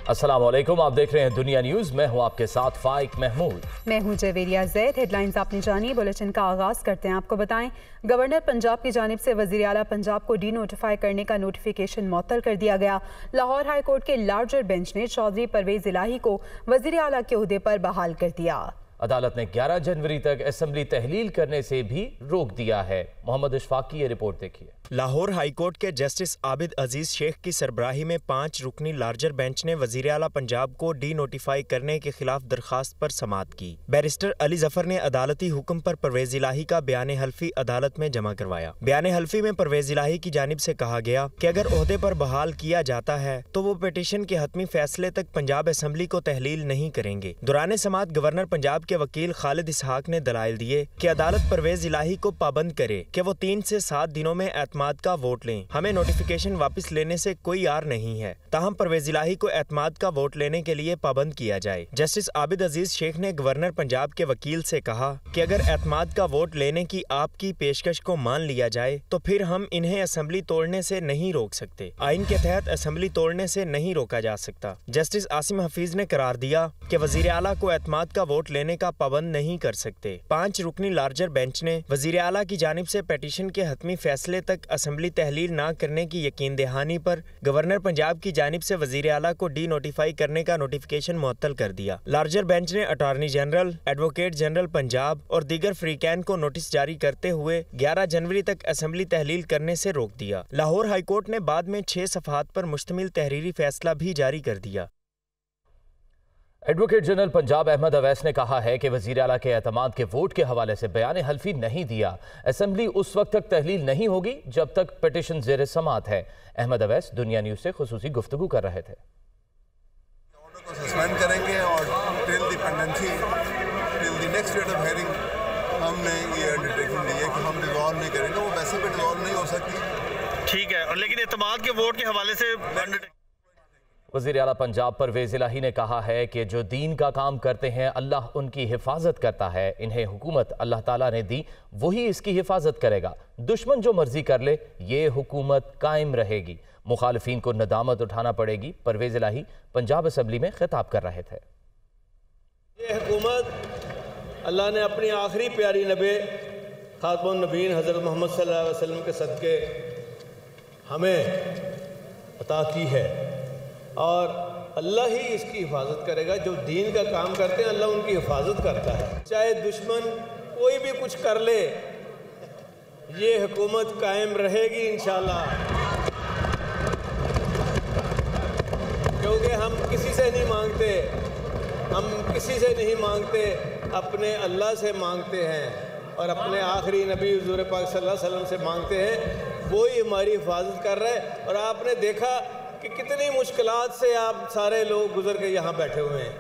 अस्सलाम वालेकुम, आप देख रहे हैं दुनिया न्यूज। मैं हूं आपके साथ फाइक महमूद। मैं हूं जवेरिया जैद। हेडलाइंस आपने जानी, बुलेटिन का आगाज करते हैं। आपको बताएं, गवर्नर पंजाब की जानिब से वजीर आला पंजाब को डी नोटिफाई करने का नोटिफिकेशन मुअत्तल कर दिया गया। लाहौर हाई कोर्ट के लार्जर बेंच ने चौधरी परवेज इलाही को वजीर आला के ओहदे पर बहाल कर दिया। अदालत ने 11 जनवरी तक असेंबली तहलील करने से भी रोक दिया है। मोहम्मद इशफाक की ये रिपोर्ट देखिए। लाहौर हाई कोर्ट के जस्टिस आबिद अजीज शेख की सरबराही में 5 रुकनी लार्जर बेंच ने वजीर आला पंजाब को डी नोटिफाई करने के खिलाफ दरखास्त पर समाअत की। बैरिस्टर अली जफर ने अदालती हुक्म पर परवेज इलाही का बयान हल्फी अदालत में जमा करवाया। बयान हल्फी में परवेज इलाही की जानिब से कहा गया कि अगर ओहदे पर बहाल किया जाता है तो वो पिटीशन के हतमी फैसले तक पंजाब असेंबली को तहलील नहीं करेंगे। दौरान समाअत गवर्नर पंजाब के वकील खालिद इसहाक ने दलाइल दिए कि अदालत परवेज इलाही को पाबंद करे कि वो 3 से 7 दिनों में एतमाद का वोट लें। हमें नोटिफिकेशन वापस लेने से कोई आर नहीं है, ताहम परवेज इलाही को एतमाद का वोट लेने के लिए पाबंद किया जाए। जस्टिस आबिद अजीज शेख ने गवर्नर पंजाब के वकील से कहा कि अगर एतमाद का वोट लेने की आपकी पेशकश को मान लिया जाए तो फिर हम इन्हें असेंबली तोड़ने से नहीं रोक सकते। आइन के तहत असेंबली तोड़ने से नहीं रोका जा सकता। जस्टिस आसिम हफीज ने करार दिया कि वजीर आला को एतमाद का वोट लेने का पाबंद नहीं कर सकते। 5 रुकनी लार्जर बेंच ने वजीर आला की जानिब से पिटीशन के हतमी फैसले तक असेंबली तहलील न करने की यकीन दहानी पर गवर्नर पंजाब की जानिब से वजीर आला को डी नोटिफाई करने का नोटिफिकेशन मुअत्तल कर दिया। लार्जर बेंच ने attorney general, advocate general Punjab और दीगर फ्रीकैन को नोटिस जारी करते हुए 11 जनवरी तक असेंबली तहलील करने से रोक दिया। लाहौर हाई कोर्ट ने बाद में 6 सफ़हात पर मुश्तमिल तहरीरी फैसला भी जारी कर दिया। एडवोकेट जनरल पंजाब अहमद अवैस ने कहा है कि वजीर आला के एतमाद के वोट के हवाले से बयान हल्फी नहीं दिया। असेंबली उस वक्त तक तहलील नहीं होगी जब तक पिटीशन जेर समाअत है। अहमद अवैस दुनिया न्यूज से खुसूसी गुफ्तगू कर रहे थे। ऑर्डर को सस्पेंड करेंगे और till the pendency, till the next date of hearing हमने ये अंडरटेकिंग ली है कि हम डिसॉल्व नहीं करेंगे। वो वैसे भी डिसॉल्व नहीं हो सकती, ठीक है, और लेकिन एतमाद के वोट के हवाले से वज़ीर आला पंजाब परवेज इलाही ने कहा है कि जो दीन का काम करते हैं अल्लाह उनकी हिफाजत करता है। इन्हें हुकूमत अल्लाह ताला ने दी, वही इसकी हिफाजत करेगा। दुश्मन जो मर्जी कर ले, ये हुकूमत कायम रहेगी। मुखालिफिन को नदामत उठाना पड़ेगी। परवेज इलाही पंजाब असेंबली में खिताब कर रहे थे। ये हुकूमत अल्लाह ने अपनी आखिरी प्यारी नबी खातमुन नबीन हज़रत मोहम्मद सल्लल्लाहु अलैहि वसल्लम के सदक़े हमें अता की है और अल्लाह ही इसकी हिफाजत करेगा। जो दीन का काम करते हैं अल्लाह उनकी हिफाजत करता है। चाहे दुश्मन कोई भी कुछ कर ले, ये हुकूमत कायम रहेगी इंशाअल्लाह, क्योंकि हम किसी से नहीं मांगते, हम किसी से नहीं मांगते, अपने अल्लाह से मांगते हैं और अपने आखिरी नबी हुज़ूर पाक सल्लल्लाहु अलैहि वसल्लम से मांगते हैं। वो ही हमारी हिफाजत कर रहा है। और आपने देखा कि कितनी मुश्किलात से आप सारे लोग गुजर के यहाँ बैठे हुए हैं।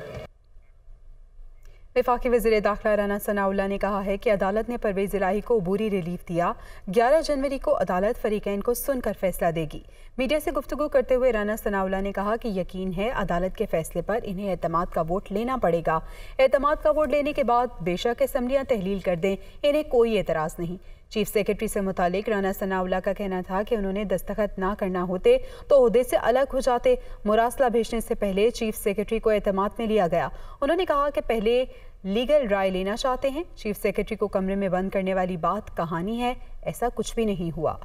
वफाकी वज़ीर दाखिला राना सनाउल्लाह ने कहा है कि अदालत ने परवेज इलाही को अबूरी रिलीफ दिया। 11 जनवरी को अदालत फरीकैन को सुनकर फैसला देगी। मीडिया से गुफ्तगू करते हुए राना सनाउल्लाह ने कहा कि यकीन है अदालत के फैसले पर इन्हें एतमाद का वोट लेना पड़ेगा। एतमाद का वोट लेने के बाद बेशक असेंबलियाँ तहलील कर दें, इन्हें कोई एतराज़ नहीं। चीफ सेक्रेटरी से मुतालिक राना सनाउल्लाह का कहना था कि उन्होंने दस्तखत ना करना होते तो ओहदे से अलग हो जाते। मुरासला भेजने से पहले चीफ सेक्रेटरी को एतमाद में लिया गया। उन्होंने कहा कि पहले लीगल राय लेना चाहते हैं। चीफ सेक्रेटरी को कमरे में बंद करने वाली बात कहानी है, ऐसा कुछ भी नहीं हुआ।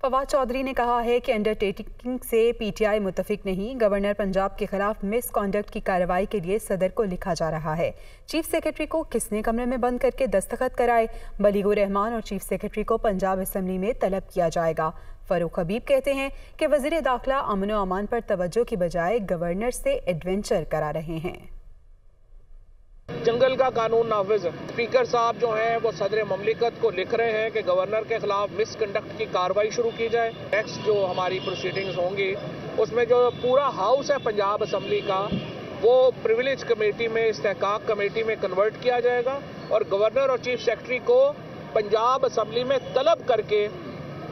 फवाद चौधरी ने कहा है कि अंडरटेकिंग से पीटीआई मुतफिक नहीं। गवर्नर पंजाब के खिलाफ मिसकॉन्डक्ट की कार्रवाई के लिए सदर को लिखा जा रहा है। चीफ सेक्रेटरी को किसने कमरे में बंद करके दस्तखत कराए, बलीगुर रहमान और चीफ सेक्रेटरी को पंजाब असेंबली में तलब किया जाएगा। फरूक हबीब कहते हैं कि वज़ीर दाखिला अमन व अमान पर तवज्जो की बजाय गवर्नर से एडवेंचर करा रहे हैं। जंगल का कानून नाफिज है। स्पीकर साहब जो हैं वो सदर ममलिकत को लिख रहे हैं कि गवर्नर के खिलाफ मिसकंडक्ट की कार्रवाई शुरू की जाए। नेक्स्ट जो हमारी प्रोसीडिंग्स होंगी उसमें जो पूरा हाउस है पंजाब असेंबली का, वो प्रिविलेज कमेटी में, इस्तेहकाक कमेटी में कन्वर्ट किया जाएगा और गवर्नर और चीफ सेक्रेटरी को पंजाब असेंबली में तलब करके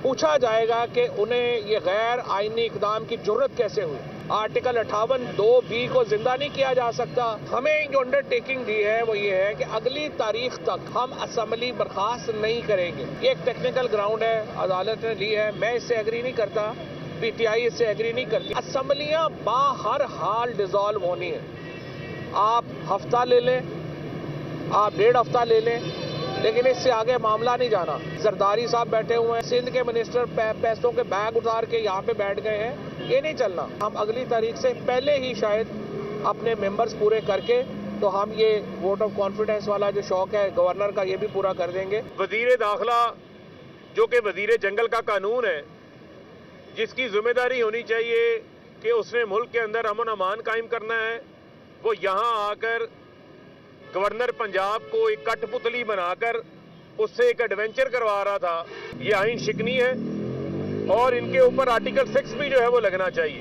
पूछा जाएगा कि उन्हें ये गैर आईनी इकदाम की जुर्रत कैसे हुई। आर्टिकल 58(2)(b) को जिंदा नहीं किया जा सकता। हमें जो अंडरटेकिंग दी है वो ये है कि अगली तारीख तक हम असेंबली बर्खास्त नहीं करेंगे। ये एक टेक्निकल ग्राउंड है, अदालत ने ली है, मैं इससे एग्री नहीं करता। PTI इससे एग्री नहीं करती। असम्बलियां बाहर हाल डिसॉल्व होनी है। आप हफ्ता ले लें, आप 1.5 हफ्ता ले लें, लेकिन इससे आगे मामला नहीं जाना। जरदारी साहब बैठे हुए हैं, सिंध के मिनिस्टर पैसों के बैग उतार के यहाँ पे बैठ गए हैं, ये नहीं चलना। हम अगली तारीख से पहले ही शायद अपने मेंबर्स पूरे करके तो हम ये वोट ऑफ कॉन्फिडेंस वाला जो शौक है गवर्नर का ये भी पूरा कर देंगे। वजीर दाखिला जो कि वजीर जंगल का कानून है, जिसकी जिम्मेदारी होनी चाहिए कि उसने मुल्क के अंदर अमन अमान कायम करना है, वो यहाँ आकर गवर्नर पंजाब को एक कठपुतली बनाकर उससे एक एडवेंचर करवा रहा था। ये आईन शिकनी है और इनके ऊपर आर्टिकल 6 भी जो है वो लगना चाहिए।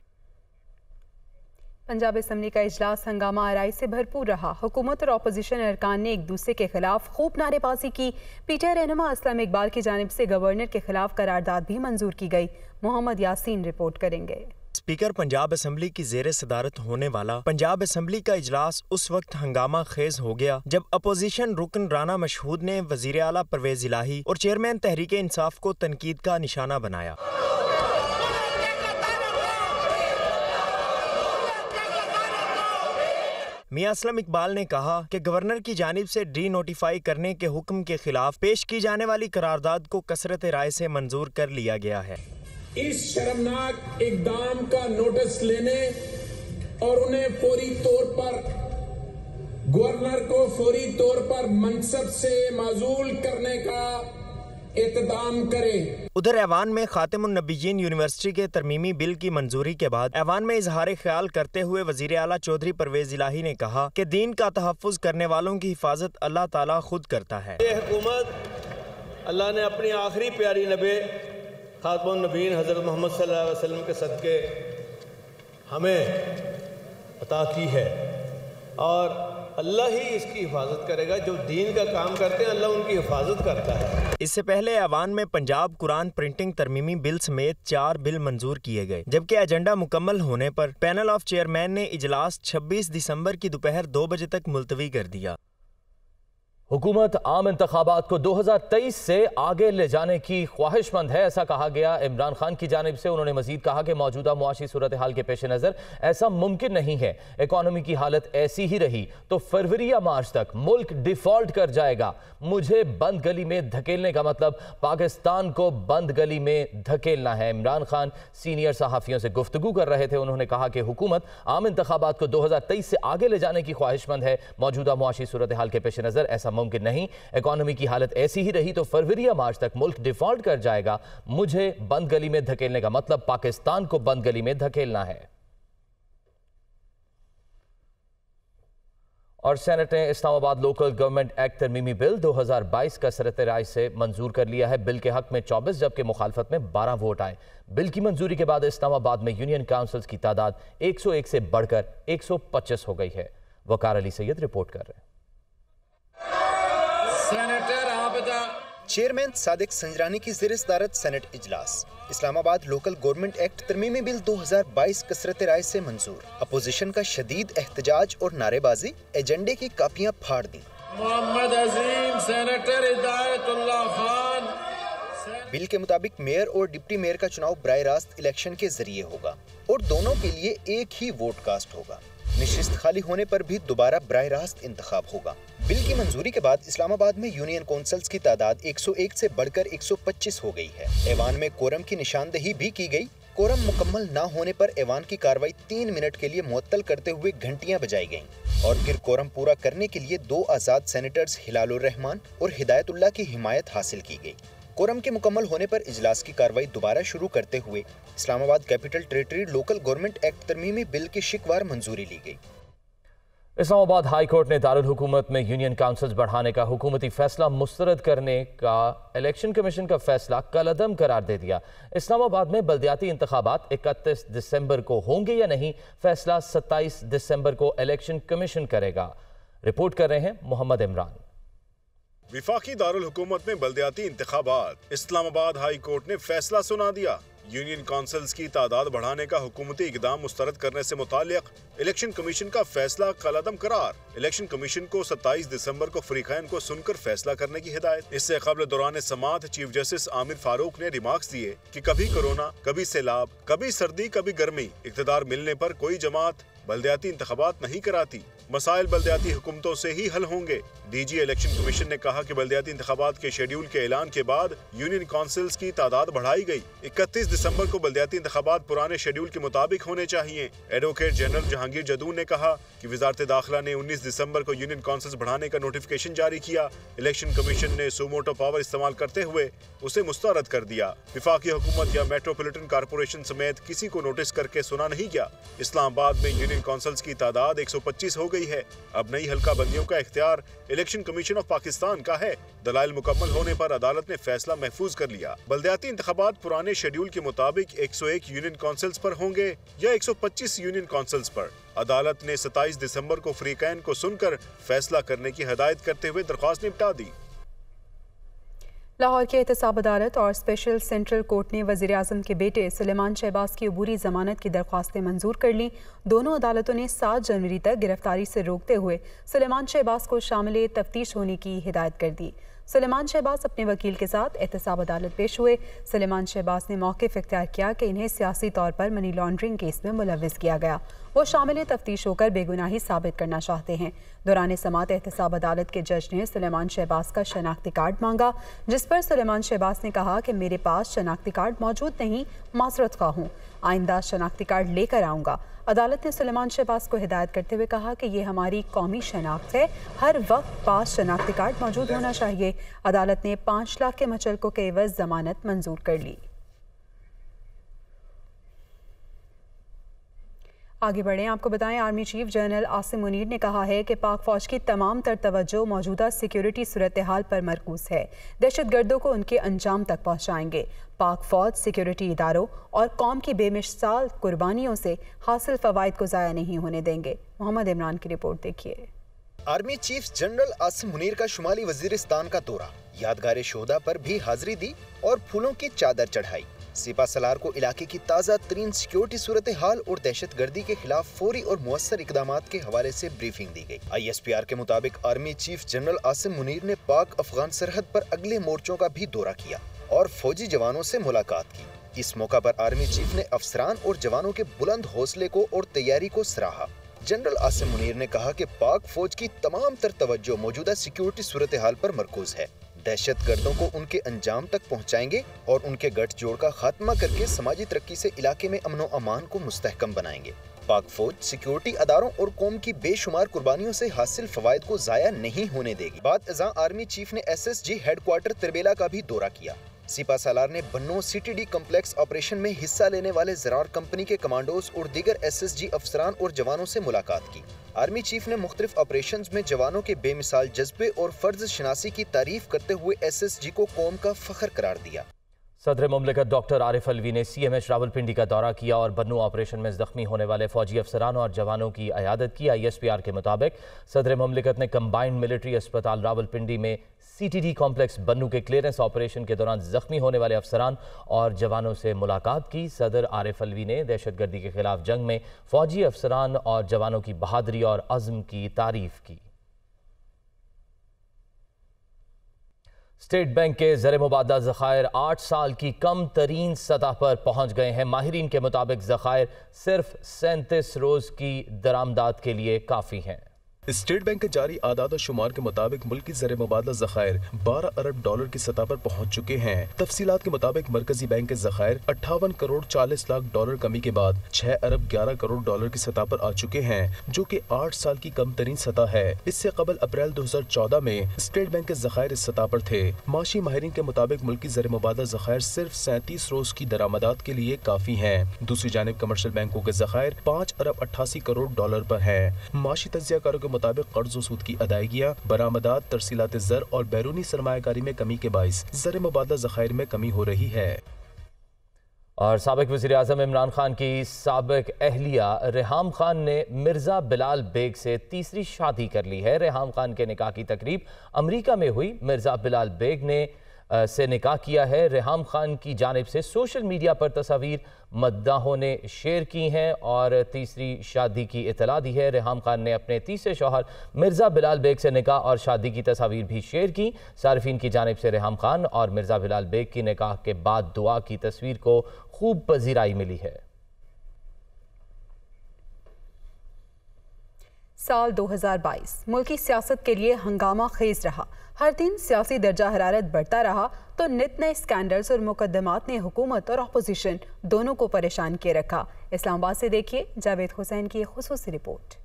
पंजाब असम्बली का इजलास हंगामा आराई से भरपूर रहा। हुकूमत और अपोजिशन अरकान ने एक दूसरे के खिलाफ खूब नारेबाजी की। PTI रहनुमा असलम इकबाल की जानिब से गवर्नर के खिलाफ करारदाद भी मंजूर की गई। मोहम्मद यासीन रिपोर्ट करेंगे। स्पीकर पंजाब असम्बली की ज़ेर सदारत होने वाला पंजाब असम्बली का इजलास उस वक्त हंगामा खेज हो गया जब अपोजिशन रुकन राना मशहूद ने वज़ीर आला परवेज़ इलाही और चेयरमैन तहरीक इंसाफ को तनकीद का निशाना बनाया। मियां असलम इकबाल ने कहा कि गवर्नर की जानिब से डी नोटिफाई करने के हुक्म के खिलाफ पेश की जाने वाली करारदाद को कसरत राय से मंजूर कर लिया गया है। इस शर्मनाक इकदाम का नोटिस लेने और उन्हें फौरी तौर पर गवर्नर को फौरी तौर पर मनसब से माजूल करने का इक़दाम करे। उधर ऐवान में खातिमुन्नबिय्यीन यूनिवर्सिटी के तरमीमी बिल की मंजूरी के बाद ऐवान में इजहार ख्याल करते हुए वज़ीर आला चौधरी परवेज़ इलाही ने कहा कि दीन का तहफ़्फ़ुज़ करने वालों की हिफाजत अल्लाह ताला खुद करता है। ये हुकूमत अल्लाह ने अपनी आखिरी प्यारी नबी खातिमुन्नबिय्यीन हज़रत मोहम्मद सल्लल्लाहु अलैहि वसल्लम के सदक़े हमें अता की है और अल्लाह ही इसकी हिफाजत करेगा। जो दीन का काम करते हैं अल्लाह उनकी हिफाजत करता है। इससे पहले ऐवान में पंजाब कुरान प्रिंटिंग तरमीमी बिल समेत 4 बिल मंजूर किए गए, जबकि एजेंडा मुकम्मल होने पर पैनल ऑफ चेयरमैन ने इजलास 26 दिसंबर की दोपहर 2 बजे तक मुलतवी कर दिया। हुकूमत आम इंतखाबात को 2023 से आगे ले जाने की ख्वाहिशमंद है, ऐसा कहा गया इमरान खान की जानिब से। उन्होंने मजीद कहा कि मौजूदा मुआशी सूरत हाल के पेश नज़र ऐसा मुमकिन नहीं है। इकॉनमी की हालत ऐसी ही रही तो फरवरी या मार्च तक मुल्क डिफॉल्ट कर जाएगा। मुझे बंद गली में धकेलने का मतलब पाकिस्तान को बंद गली में धकेलना है। इमरान खान सीनियर सहाफ़ियों से गुफ्तगू कर रहे थे। उन्होंने कहा कि हुकूमत आम इंतखाबात को 2023 से आगे ले जाने की ख्वाहिशमंद है। मौजूदा मुआशी सूरत हाल के पेश नज़र ऐसा मुमकिन नहीं। इकॉनमी की हालत ऐसी ही रही तो फरवरी या मार्च तक मुल्क डिफॉल्ट कर जाएगा। मुझे बंद गली में धकेलने का मतलब पाकिस्तान को बंद गली में धकेलना है। और सेनेट ने इस्लामाबाद लोकल गवर्नमेंट एक्ट तरमीमी बिल 2022 का सरत राय से मंजूर कर लिया है। बिल के हक में 24 जबकि मुखालफत में 12 वोट आए। बिल की मंजूरी के बाद इस्लामाबाद में यूनियन काउंसिल्स की तादाद 101 से बढ़कर 125 हो गई है। वकार अली सैयद रिपोर्ट कर रहे हैं। चेयरमैन सादिक संजरानी की ज़ेर सदारत सेनेट इजलास। इस्लामाबाद लोकल गवर्नमेंट एक्ट तरमीमी बिल 2022 कसरत राय से मंजूर। अपोजिशन का शदीद एहतजाज और नारेबाजी, एजेंडे की कापियां फाड़ दी। मोहम्मद अजीम सेनेटर हिदायतुल्लाह खान। बिल के मुताबिक मेयर और डिप्टी मेयर का चुनाव बराह रास्त इलेक्शन के जरिए होगा और दोनों के लिए एक ही वोट कास्ट होगा। निशिस्त खाली होने पर भी दोबारा बराह रास्त इंतखाब होगा। बिल की मंजूरी के बाद इस्लामाबाद में यूनियन काउंसिल्स की तादाद 101 से बढ़कर 125 हो गई है। ऐवान में कोरम की निशानदेही भी की गई। कोरम मुकम्मल न होने पर ऐवान की कार्रवाई 3 मिनट के लिए मुअत्तल करते हुए घंटियां बजाई गईं और फिर कोरम पूरा करने के लिए 2 आज़ाद सेनेटर्स हिलालुर रहमान और हिदायतुल्लाह की हिमायत हासिल की गई। कोरम के मुकम्मल होने पर इजलास की कार्रवाई दोबारा शुरू करते हुए Islamabad capital territory local government act तरमीमी बिल की शिकवार मंजूरी ली गई। इस्लामाबाद हाई कोर्ट ने दारुल हुकूमत में यूनियन काउंसिल्स बढ़ाने का हुकूमती फैसला मुस्तरद करने का इलेक्शन कमीशन का फैसला कलअदम करार दे दिया। इस्लामाबाद में बल्दियाती इंतखाबात 31 दिसंबर को होंगे या नहीं, फैसला 27 दिसंबर को इलेक्शन कमीशन करेगा। रिपोर्ट कर रहे हैं मोहम्मद इमरान। विफाकी दारुल हुकूमत में बल्दियाती इंतखाबात। इस्लामाबाद हाई कोर्ट ने फैसला सुना दिया। यूनियन काउंसिल्स की तादाद बढ़ाने का हुकूमती इकदाम मुस्तरद करने से मुताल्लिक इलेक्शन कमीशन का फैसला कलअदम करार। इलेक्शन कमीशन को 27 दिसंबर को फरीकैन को सुनकर फैसला करने की हिदायत। इससे कबल दौरान समाअत चीफ जस्टिस आमिर फारूक ने रिमार्क्स दिए कि कभी कोरोना, कभी सैलाब, कभी सर्दी, कभी गर्मी, इक़्तिदार मिलने पर कोई जमात बल्दियाती इंतखाबात नहीं कराती। मसाइल बल्दियाती हुकूमतों से ही हल होंगे। डीजी इलेक्शन कमीशन ने कहा कि बल्दियाती इंतखाबात के शेड्यूल के ऐलान के बाद यूनियन काउंसिल्स की तादाद बढ़ाई गई। 31 दिसंबर को बल्दियाती इंतखाबात पुराने शेड्यूल के मुताबिक होने चाहिए। एडवोकेट जनरल जहांगीर जदून ने कहा कि वजारत दाखिला ने 19 दिसंबर को यूनियन काउंसिल्स बढ़ाने का नोटिफिकेशन जारी किया। इलेक्शन कमीशन ने सुमोटो पावर इस्तेमाल करते हुए उसे मुस्तरद कर दिया। विफाकी हुकूमत या मेट्रोपॉलिटन कारपोरेशन समेत किसी को नोटिस करके सुना नहीं गया। इस्लामाबाद में यूनियन काउंसिल्स की तादाद 125 हो गई है। अब नई हल्का बंदियों का इख्तियार इलेक्शन कमीशन ऑफ पाकिस्तान का है। दलाइल मुकम्मल होने पर अदालत ने फैसला महफूज कर लिया। बल्दियाती इंतखाबात पुराने शेड्यूल के मुताबिक 101 यूनियन काउंसिल्स पर होंगे या 125 यूनियन काउंसिल्स पर। अदालत ने 27 दिसंबर को फरीकैन को सुनकर फैसला करने की हिदायत करते हुए दरख्वास्त निपटा दी। लाहौर की एहतसाब अदालत और स्पेशल सेंट्रल कोर्ट ने वज़ीर आज़म के बेटे सुलेमान शहबाज की अबूरी जमानत की दरख्वास्तें मंजूर कर लीं। दोनों अदालतों ने 7 जनवरी तक गिरफ्तारी से रोकते हुए सुलेमान शहबाज को शामिल तफ्तीश होने की हिदायत कर दी। सुलेमान शहबाज अपने वकील के साथ एहतसाब अदालत पेश हुए। सुलेमान शहबाज ने मौक़िफ़ इख्तियार किया कि इन्हें सियासी तौर पर मनी लॉन्ड्रिंग केस में मुलव्विस किया गया। वो शामिल तफ्तीश होकर बेगुनाही साबित करना चाहते हैं। दौरान समाअत एहतसाब अदालत के जज ने सुलेमान शहबाज का शनाख्ती कार्ड मांगा, जिस पर सुलेमान शहबाज ने कहा कि मेरे पास शनाख्ती कार्ड मौजूद नहीं, माज़रत खा हूँ, आइंदा शनाख्ती कार्ड लेकर आऊँगा। अदालत ने सुलेमान शहबाज को हिदायत करते हुए कहा कि ये हमारी कौमी शनाख्त है, हर वक्त पास शनाख्ती कार्ड मौजूद होना चाहिए। अदालत ने 5 लाख के मचलकों के एवज जमानत मंजूर कर ली। आगे बढ़ें, आपको बताएं army chief general Asim Munir ने कहा है कि पाक फौज की तमाम तर तवज्जो मौजूदा सिक्योरिटी सूरत हाल पर मरकूज है। दहशतगर्दों को उनके अंजाम तक पहुँचाएंगे। पाक फौज सिक्योरिटी इदारों और कौम की बेमिसाल कुर्बानियों से हासिल फ़वाइद को ज़ाया नहीं होने देंगे। मोहम्मद इमरान की रिपोर्ट देखिए। Army chief general Asim Munir का शुमाली वजीरिस्तान का दौरा, यादगार शोहदा पर भी हाजिरी दी और फूलों की चादर चढ़ाई। सिपा सलार को इलाके की ताज़ा तरीन सिक्योरिटी सूरत हाल और दहशत गर्दी के खिलाफ फौरी और मुअस्सर इकदामात के हवाले से ब्रीफिंग दी गई। ISPR के मुताबिक army chief general Asim Munir ने पाक अफगान सरहद पर अगले मोर्चों का भी दौरा किया और फौजी जवानों से मुलाकात की। इस मौका पर आर्मी चीफ ने अफसरान और जवानों के बुलंद हौसले को और तैयारी को सराहा। जनरल आसिम मुनीर ने कहा कि पाक फौज की तमाम तर तवज्जो मौजूदा सिक्योरिटी सूरत हाल पर मरकूज है। दहशत गर्दों को उनके अंजाम तक पहुंचाएंगे और उनके गठजोड़ का खात्मा करके समाजी तरक्की से इलाके में अमन व अमान को मुस्तहकम बनाएंगे। पाक फौज सिक्योरिटी अदारों और कौम की बेशुमार कुर्बानियों से हासिल फवायद को जाया नहीं होने देगी। बाद अज़ां आर्मी चीफ ने SSG हेडक्वार्टर तिरबेला का भी दौरा किया। सिपा सालार ने बन्नो CTD कम्प्लेक्स ऑपरेशन में हिस्सा लेने वाले ज़रार कंपनी के कमांडोज और दीगर SSG अफसरान और जवानों से मुलाकात की। आर्मी चीफ ने मुख्तलिफ ऑपरेशंस में जवानों के बेमिसाल जज्बे और फर्ज शनासी की तारीफ करते हुए SSG को कौम का फख्र करार दिया। सदर मुमलिकत डॉक्टर आरिफ अलवी ने CMH रावलपिंडी का दौरा किया और बन्नू ऑपरेशन में जख्मी होने वाले फौजी अफसरान और जवानों की अयादत की। ISPR के मुताबिक सदर मुमलिकत ने कंबाइंड मिलिट्री अस्पताल रावलपिंडी में CTD कॉम्प्लेक्स बन्नू के क्लियरेंस ऑपरेशन के दौरान जख्मी होने वाले अफसरान और जवानों से मुलाकात की। सदर आरिफ अलवी ने दहशतगर्दी के खिलाफ जंग में फौजी अफसरान और जवानों की बहादुरी और अज़्म की तारीफ की। स्टेट बैंक के ज़र मुबादला ज़खायर 8 साल की कम तरीन सतह पर पहुंच गए हैं। माहिरीन के मुताबिक ज़खायर सिर्फ 37 रोज़ की दरामदात के लिए काफ़ी हैं। स्टेट बैंक के जारी आदाद और शुमार के मुताबिक मुल्क की ज़र मुबादला ज़खायर 12 अरब डॉलर की सतह पर पहुंच चुके हैं। तफसीलात के मुताबिक मरकजी बैंक के ज़खायर 58 करोड़ 40 लाख डॉलर कमी के बाद 6 अरब 11 करोड़ डॉलर की सतह पर आ चुके हैं, जो कि 8 साल की कम तरीन सतह है। इससे कबल अप्रैल 2014 में स्टेट बैंक के ज़खायर इस सतह पर थे। माशी माहिरीन के मुताबिक मुल्क की ज़र मुबादला ज़खायर सिर्फ 37 रोज की दरामदात के लिए काफी है। दूसरी जानिब कमर्शियल बैंकों के ज़खायर 5 अरब 88 करोड़ डॉलर पर है। माशी तज्जियाकारों के मुताबिक कर्ज सूद की अदायगियाँ, बरामदात, तरसीलात ज़र और बैरूनी सरमायाकारी में कमी के बाइस ज़र मुबादला ज़खायर में कमी हो रही है। और साबिक वज़ीर आज़म इमरान खान की साबिक अहलिया रेहाम खान ने मिर्ज़ा बिलाल बेग से तीसरी शादी कर ली है। रेहाम खान के निकाह की तकरीब अमरीका में हुई। मिर्ज़ा बिलाल बेग ने से निकाह किया है। रेहाम खान की जानिब से सोशल मीडिया पर तस्वीर मद्दाहों ने शेयर की हैं और तीसरी शादी की इतला दी है। रेहाम खान ने अपने तीसरे शौहर मिर्ज़ा बिलाल बेग से निकाह और शादी की तस्वीर भी शेयर की। सारिफीन की जानिब से रेहाम खान और मिर्ज़ा बिलाल बेग की निकाह के बाद दुआ की तस्वीर को खूब पजीराई मिली है। साल 2022 मुल्की सियासत के लिए हंगामा खेज रहा। हर दिन सियासी दर्जा हरारत बढ़ता रहा तो नित नए स्कैंडल्स और मुकदमात ने हुकूमत और अपोजिशन दोनों को परेशान किए रखा। इस्लामाबाद से देखिए जावेद हुसैन की खुसूसी रिपोर्ट।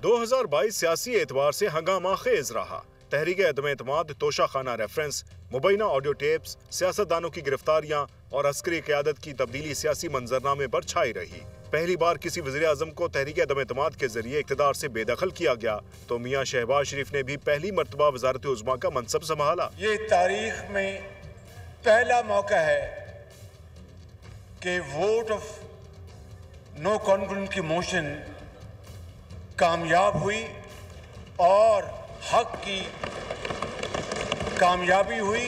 2022 सियासी एतबार से हंगामा खेज रहा। तहरीक अदम एतमाद, तोशाखाना रेफरेंस, मुबैना ऑडियो टेप्स, सियासतदानों की गिरफ्तारियां और अस्करी क़यादत की तब्दीली सियासी मंजरनामे पर छाई रही। पहली बार किसी वज़ीर आज़म को तहरीक अदम एतमाद के जरिए इक़्तिदार से बेदखल किया गया तो मियां शहबाज शरीफ ने भी पहली मरतबा वज़ारत उज़्मा का मनसब संभाला। ये तारीख में पहला मौका है कि वोट ऑफ नो कॉन्फिडेंस की मोशन कामयाब हुई और हक की कामयाबी हुई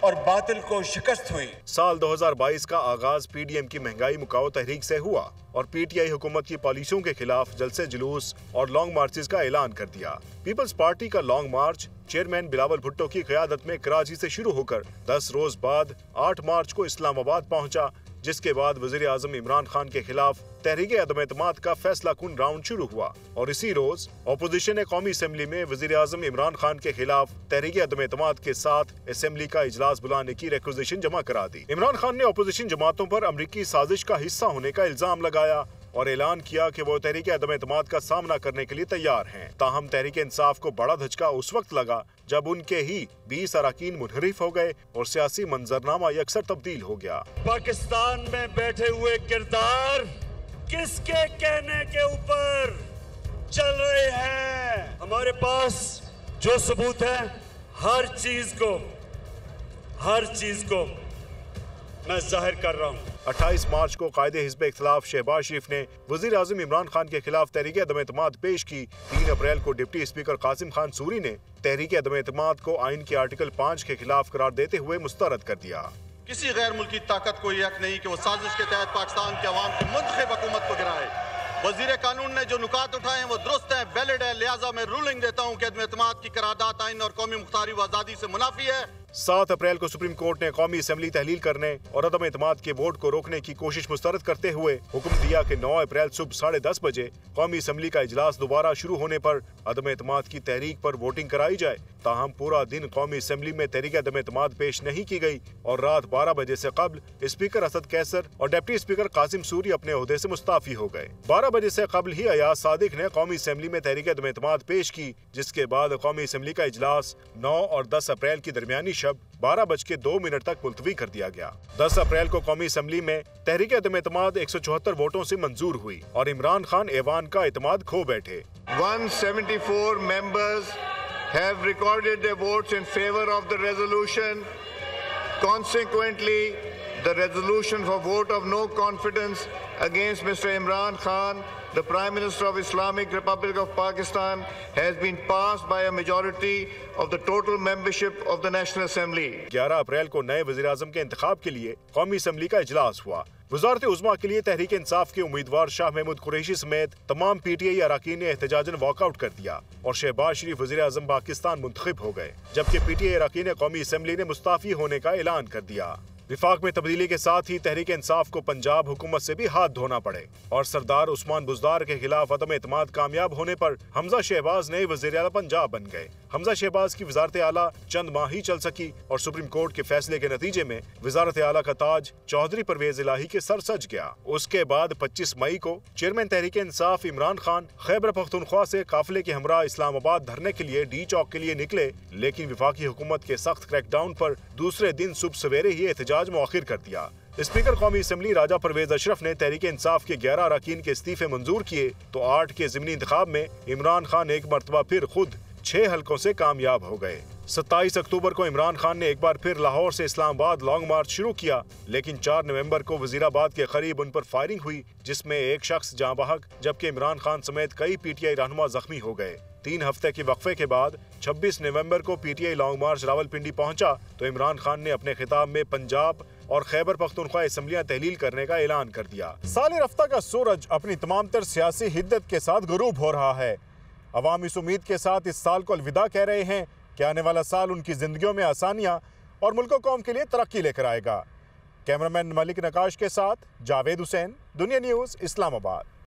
और बातिल को शिकस्त हुई। साल 2022 का आगाज पीडीएम की महंगाई मुकाओ तहरीक से हुआ और पीटीआई हुकूमत की पॉलिसियों के खिलाफ जलसे जुलूस और लॉन्ग मार्चेस का ऐलान कर दिया। पीपल्स पार्टी का लॉन्ग मार्च चेयरमैन बिलावल भुट्टो की क़यादत में कराची से शुरू होकर 10 रोज बाद 8 मार्च को इस्लामाबाद पहुंचा, जिसके बाद वज़ीर आज़म इमरान खान के खिलाफ तहरीक अदम एतमाद का फैसला कुन राउंड शुरू हुआ और इसी रोज अपोजिशन ने कौमी असम्बली में वज़ीर आज़म इमरान खान के खिलाफ तहरीक अदम एतमाद के साथ असम्बली का इजलास बुलाने की रिक्वेजिशन जमा करा दी। इमरान खान ने अपोजिशन जमातों पर अमरीकी साजिश का हिस्सा होने का इल्जाम लगाया और ऐलान किया कि वो तहरीक अदम एतमाद का सामना करने के लिए तैयार हैं। ताहम तहरीक इंसाफ को बड़ा धचका उस वक्त लगा जब उनके ही 20 अरकान मुनहरिफ हो गए और सियासी मंजरनामा यकसर तब्दील हो गया। पाकिस्तान में बैठे हुए किरदार किसके कहने के ऊपर चल रहे हैं? हमारे पास जो सबूत है हर चीज को मैं जाहिर कर रहा हूँ। 28 मार्च को कायदे हिज़्ब इख्तिलाफ शहबाज शरीफ ने वज़ीर आज़म इमरान खान के खिलाफ तहरीक अदम एतमाद पेश की। 3 अप्रैल को डिप्टी स्पीकर कासिम खान सूरी ने तहरीक अदम एतमाद को आइन के आर्टिकल 5 के खिलाफ करार देते हुए मुस्तरद कर दिया। किसी गैर मुल्की ताकत को यह हक नहीं कि वो साजिश के तहत पाकिस्तान के अवाम की मुंतखब हुकूमत को गिराए। वजीर कानून ने जो नुकात उठाए हैं वो दुरुस्त है, वैलिड है, लिहाजा मैं रूलिंग देता हूँ कि अदम एतमाद की करारदाद आइन और कौमी मुख्तारी व आज़ादी से मुनाफी है। 7 अप्रैल को सुप्रीम कोर्ट ने कौमी असम्बली तहलील करने और अदम एतमाद के वोट को रोकने की कोशिश मुस्तरद करते हुए हुक्म दिया कि 9 अप्रैल सुबह 10:30 बजे कौमी असम्बली का इजलास दोबारा शुरू होने पर अदम एतमाद की तहरीक पर वोटिंग कराई जाए। ताहम पूरा दिन कौमी असम्बली में तहरीक अदम एतमाद पेश नहीं की गई और रात 12 बजे से कबल स्पीकर असद कैसर और डिप्टी स्पीकर कासिम सूरी अपने ओहदे से मुस्ताफी हो गए। 12 बजे से कबल ही अयाज सादिक ने कौमी असम्बली में तहरीक अदम एतमाद पेश की, जिसके बाद कौमी असम्बली का इजलास 9 और 10 अप्रैल की दरमियानी शब 12:02 तक मुलतवी कर दिया गया। 10 अप्रैल को कौमी असम्बली में तहरीक अदम एतमाद 174 वोटों से मंजूर हुई और इमरान खान ऐवान का एतमाद खो बैठे। 174 members have recorded their votes in favor of the resolution. Consequently, the resolution for vote of no confidence against Mr. Imran Khan, the Prime Minister of Islamic Republic of Pakistan, has been passed by a majority of the total membership of the National Assembly. 11 अप्रैल को नए वज़ीर आज़म के इंतखाब के लिए कौमी assembly का इजलास हुआ। वज़ारत उज़्मा के लिए तहरीक इंसाफ के उम्मीदवार शाह महमूद कुरैशी समेत तमाम पीटीआई अरकान ने एहतजाजन वॉकआउट कर दिया और शहबाज शरीफ वज़ीर आज़म पाकिस्तान मुंतखब हो गए, जबकि पीटीआई अरकान कौमी असम्बली ने मुस्ताफी होने का ऐलान कर दिया। विफाक में तब्दीली के साथ ही तहरीक इंसाफ को पंजाब हुकूमत से भी हाथ धोना पड़े और सरदार उस्मान बुज़दार के खिलाफ अदम एतमाद कामयाब होने पर हमजा शहबाज नए वज़ीर आला पंजाब बन गए। हमजा शहबाज की वज़ारत आला चंद माह ही चल सकी और सुप्रीम कोर्ट के फैसले के नतीजे में वज़ारत आला का ताज चौधरी परवेज इलाही के सर सज गया। उसके बाद 25 मई को चेयरमैन तहरीक इंसाफ इमरान खान खैबर पख्तूनख्वा से काफिले के हमरा इस्लामाबाद धरने के लिए डी चौक के लिए निकले, लेकिन विफाकी हुकूमत के सख्त क्रैकडाउन पर दूसरे दिन सुबह सवेरे ही एहतजाज मौखिर कर दिया। स्पीकर कौमी असम्बली राजा परवेज अशरफ ने तहरीक इंसाफ के 11 अरकान के इस्तीफे मंजूर किए तो 8 के ज़िमनी इंतखाब में इमरान खान एक मरतबा फिर खुद 6 हलकों से कामयाब हो गए। 27 अक्टूबर को इमरान खान ने एक बार फिर लाहौर से इस्लामाबाद लॉन्ग मार्च शुरू किया, लेकिन 4 नवंबर को वजीराबाद के करीब उन पर फायरिंग हुई, जिसमें एक शख्स जाँ बहक जबकि इमरान खान समेत कई पीटीआई रहनुमा जख्मी हो गए। 3 हफ्ते के वक्फे के बाद 26 नवंबर को पीटीआई लॉन्ग मार्च रावलपिंडी पहुंचा तो इमरान खान ने अपने खिताब में पंजाब और खैबर पख्तूनख्वा असम्बलियां तहलील करने का ऐलान कर दिया। साले रफ्ता का सूरज अपनी तमाम तर सियासी हिद्दत के साथ गुरूब हो रहा है। अवाम इस उम्मीद के साथ इस साल को अलविदा कह रहे हैं कि आने वाला साल उनकी जिंदगियों में आसानियां और मुल्क कौम के लिए तरक्की लेकर आएगा। कैमरामैन मलिक नकाश के साथ जावेद हुसैन, दुनिया न्यूज़, इस्लामाबाद।